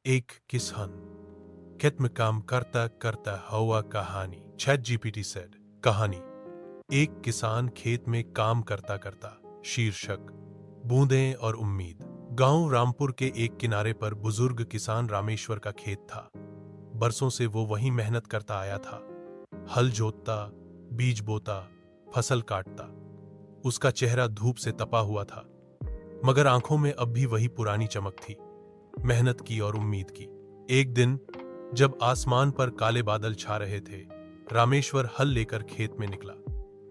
एक किसान खेत में काम करता करता हुआ कहानी। चैट जीपीटी सेड कहानी। एक किसान खेत में काम करता करता। शीर्षक बूंदें और उम्मीद। गांव रामपुर के एक किनारे पर बुजुर्ग किसान रामेश्वर का खेत था। बरसों से वो वहीं मेहनत करता आया था। हल जोतता, बीज बोता, फसल काटता। उसका चेहरा धूप से तपा हुआ था, मगर आंखों में अब भी वही पुरानी चमक थी, मेहनत की और उम्मीद की। एक दिन जब आसमान पर काले बादल छा रहे थे, रामेश्वर हल लेकर खेत में निकला।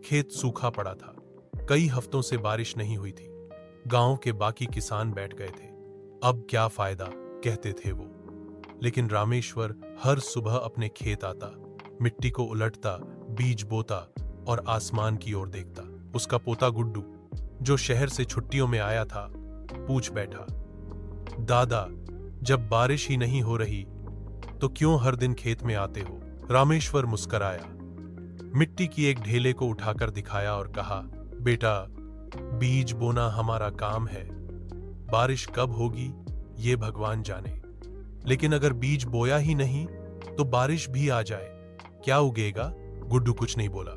खेत सूखा पड़ा था, कई हफ्तों से बारिश नहीं हुई थी। गांव के बाकी किसान बैठ गए थे। अब क्या फायदा, कहते थे वो। लेकिन रामेश्वर हर सुबह अपने खेत आता, मिट्टी को उलटता, बीज बोता और आसमान की ओर देखता। उसका पोता गुड्डू, जो शहर से छुट्टियों में आया था, पूछ बैठा, दादा, जब बारिश ही नहीं हो रही तो क्यों हर दिन खेत में आते हो? रामेश्वर मुस्कराया, मिट्टी की एक ढेले को उठाकर दिखाया और कहा, बेटा, बीज बोना हमारा काम है। बारिश कब होगी ये भगवान जाने, लेकिन अगर बीज बोया ही नहीं तो बारिश भी आ जाए, क्या उगेगा? गुड्डू कुछ नहीं बोला।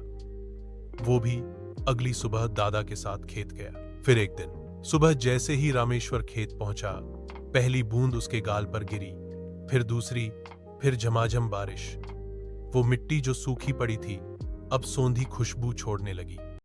वो भी अगली सुबह दादा के साथ खेत गया। फिर एक दिन सुबह जैसे ही रामेश्वर खेत पहुंचा, पहली बूंद उसके गाल पर गिरी, फिर दूसरी, फिर झमाझम बारिश। वो मिट्टी जो सूखी पड़ी थी अब सौंधी खुशबू छोड़ने लगी।